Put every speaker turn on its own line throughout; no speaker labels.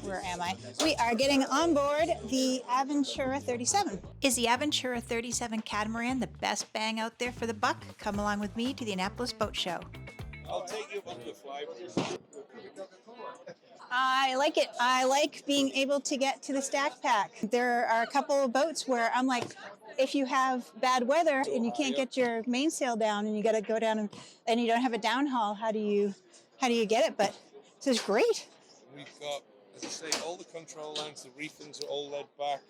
where am I? We are getting on board the Aventura 37. Is the Aventura 37 Catamaran the best bang out there for the buck? Come along with me to the Annapolis Boat Show.
I'll take you on the fly.
I like it. I like being able to get to the stack pack. There are a couple of boats where I'm like, if you have bad weather and you can't get your mainsail down and you got to go down and you don't have a downhaul, how do you get it? But this is great.
We've got, as I say, all the control lines, the reefings are all led back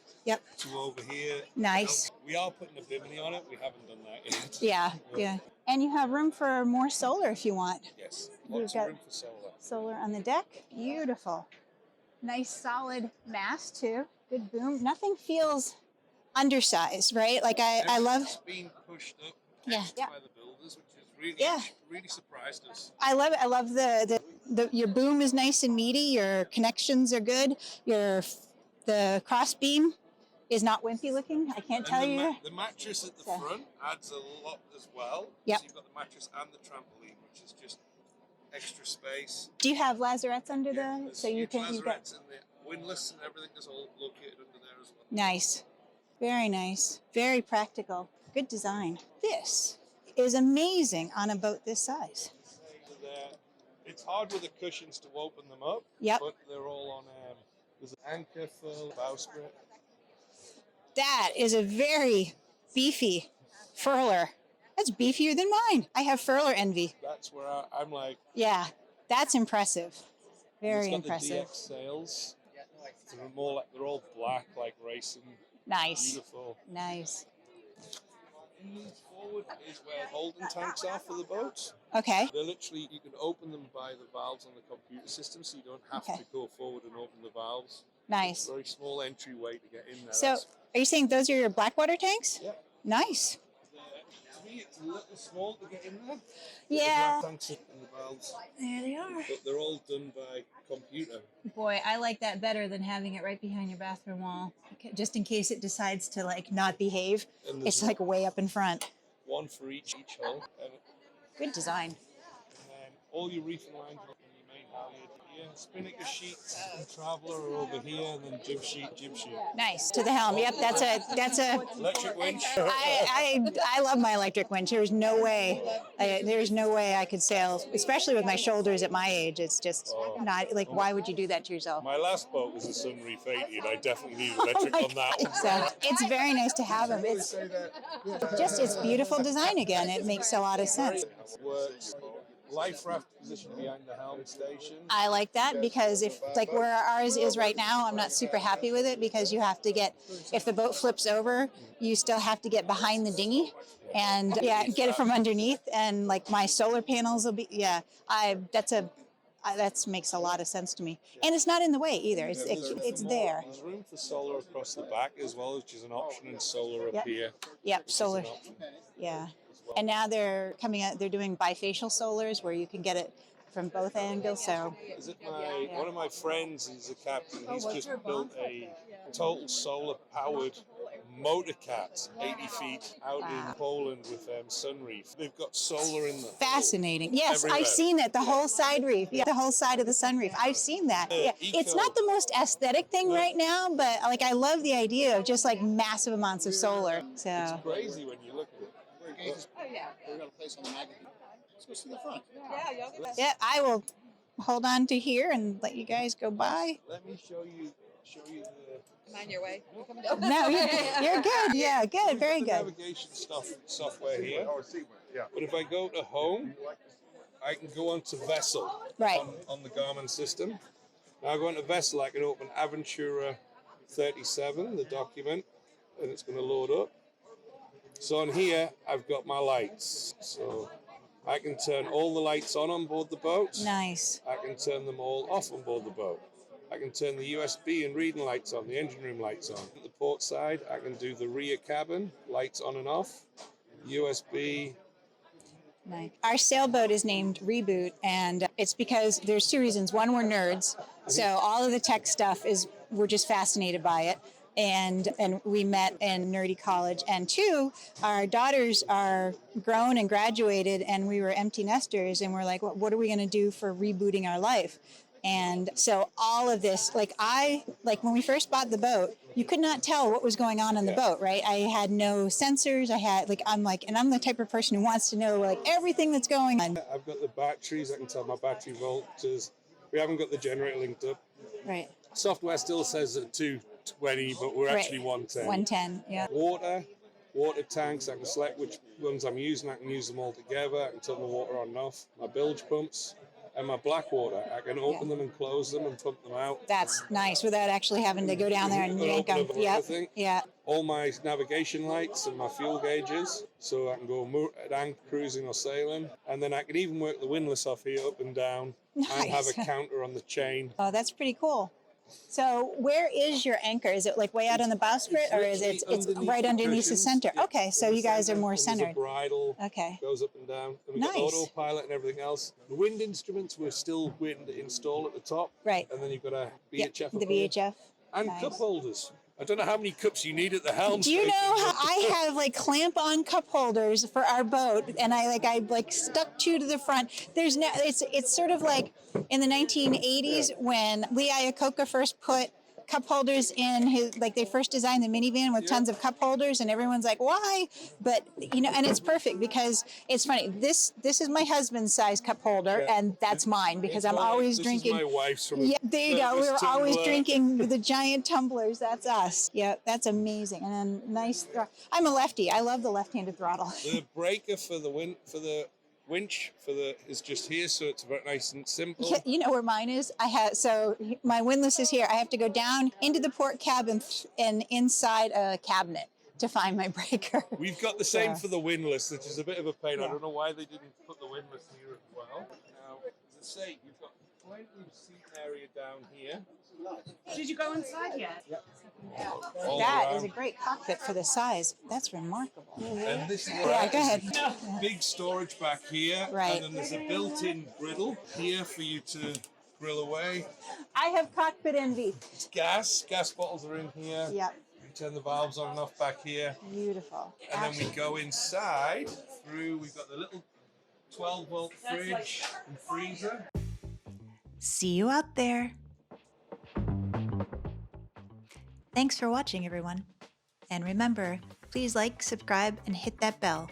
to over here.
Nice.
We are putting a bimini on it. We haven't done that yet.
Yeah. And you have room for more solar if you want.
Yes, lots of room for solar.
Solar on the deck. Beautiful. Nice solid mast too. Good boom. Nothing feels undersized, right? Like I love.
It's been pushed up by the builders, which is really surprised us.
I love it. I love the your boom is nice and meaty. Your connections are good. The cross beam is not wimpy looking. I can't tell you.
The mattress at the front adds a lot as well.
Yep.
So you've got the mattress and the trampoline, which is just extra space.
Do you have lazarettes under the so you can
lazarettes and the windlass and everything is all located under there as well.
Nice. Very nice. Very practical. Good design. This is amazing on a boat this size.
It's hard with the cushions to open them up.
Yep.
But they're all on there's an anchor for bowsprit.
That is a very beefy furler. That's beefier than mine. I have furler envy.
That's where I'm like.
Yeah, that's impressive. Very impressive.
The DX sails. They're all black, like racing.
Nice.
Beautiful.
Nice.
Forward is where holding tanks are for the boats.
Okay.
They're literally, you can open them by the valves on the computer system, so you don't have to go forward and open the valves.
Nice.
It's a very small entryway to get in there.
So, are you saying those are your Blackwater tanks?
Yeah.
Nice.
To me, it's a little small to get in there.
Yeah.
The tanks and the valves.
There they are.
But they're all done by computer.
Boy, I like that better than having it right behind your bathroom wall, just in case it decides to like not behave. It's like way up in front.
One for each hull.
Good design.
And then all your reefing lines are in your main halyard here. Spinnaker sheets and Traveller are over here, and then jib sheet.
Nice. To the helm. Yep, that's a
electric winch.
I love my electric winch. There's no way I could sail, especially with my shoulders at my age. It's just not like, why would you do that to yourself?
My last boat was a Sunreef 80, and I definitely need electric on that one.
So it's very nice to have them. It's beautiful design again. It makes a lot of sense.
Works. Life raft position behind the helm station.
I like that because if like where ours is right now, I'm not super happy with it because you have to get, if the boat flips over, you still have to get behind the dinghy and get it from underneath. And like my solar panels will be, that makes a lot of sense to me. And it's not in the way either. It's there.
There's room for solar across the back as well, which is an option, and solar up here.
Yep, solar. Yeah. And now they're coming out, they're doing bifacial solars where you can get it from both angles. So
is it one of my friends is a captain. He's just built a total solar powered motor cat 80 feet out in Poland with Sunreef. They've got solar in them.
Fascinating. Yes,
everywhere.
I've seen it. The whole side reef. Yeah, the whole side of the sunreef. I've seen that. Yeah. It's not the most aesthetic thing right now, but like I love the idea of just like massive amounts of solar. So
it's crazy when you look at it.
Oh yeah. We're gonna place on the magazine. Let's go see the front.
Yeah, I will hold on to here and let you guys go by.
Let me show you the.
I'm on your way.
No, you're good. Yeah, good. Very good.
Navigation software here. But if I go to home, I can go onto Vessel on the Garmin system. Now I go into Vessel, I can open Aventura 37, the document, and it's going to load up. So on here, I've got my lights. So I can turn all the lights on board the boat.
Nice.
I can turn them all off on board the boat. I can turn the USB and reading lights on, the engine room lights on. At the port side, I can do the rear cabin, lights on and off, USB.
Nice. Our sailboat is named Reboot, and it's because there's two reasons. One, we're nerds, so all of the tech stuff we're just fascinated by it. And we met in nerdy college. And two, our daughters are grown and graduated, and we were empty nesters, and we're like, what are we going to do for rebooting our life? And so all of this, like when we first bought the boat, you could not tell what was going on the boat, right? I had no sensors. And I'm the type of person who wants to know like everything that's going on.
I've got the batteries. I can tell my battery voltages. We haven't got the generator linked up.
Right.
Software still says at 220, but we're actually 110.
110, yeah.
Water tanks. I can select which ones I'm using. I can use them all together. I can turn the water on and off. My bilge pumps and my black water. I can open them and close them and pump them out.
That's nice without actually having to go down there and yank them. Yeah.
All my navigation lights and my fuel gauges, so I can go cruising or sailing. And then I can even work the windlass off here up and down and have a counter on the chain.
Oh, that's pretty cool. So where is your anchor? Is it like way out on the bowsprit, or is it's right underneath the center?
Yeah,
okay, so you guys are more centered.
There's a bridle.
Okay.
Goes up and down. And we've got autopilot and everything else. The wind instruments we're still waiting to install at the top.
Right.
And then you've got a VHF.
The VHF.
And cup holders. I don't know how many cups you need at the helm.
Do you know how I have like clamp-on cup holders for our boat, and I stuck two to the front. It's sort of like in the 1980s when Lee Iacocca first put cup holders in they first designed the minivan with tons of cup holders, and everyone's like, why? But and it's perfect because it's funny. This is my husband's size cup holder, and that's mine because I'm always drinking.
This is my wife's from
there you go. We were always drinking the giant tumblers. That's us. Yeah, that's amazing. And then nice. I'm a lefty. I love the left-handed throttle.
The breaker for the winch is just here, so it's very nice and simple.
You know where mine is? My windlass is here. I have to go down into the port cabin and inside a cabinet to find my breaker.
We've got the same for the windlass, which is a bit of a pain. I don't know why they didn't put the windlass here as well. Now, as I say, you've got plenty of seat area down here.
Did you go inside yet?
Yep.
That is a great cockpit for the size. That's remarkable.
And this
go ahead.
Big storage back here.
Right.
And then there's a built-in griddle here for you to grill away.
I have cockpit envy.
It's gas. Gas bottles are in here.
Yep.
You turn the valves on and off back here.
Beautiful.
And then we go inside we've got the little 12-volt fridge and freezer.
See you out there. Thanks for watching, everyone. And remember, please like, subscribe, and hit that bell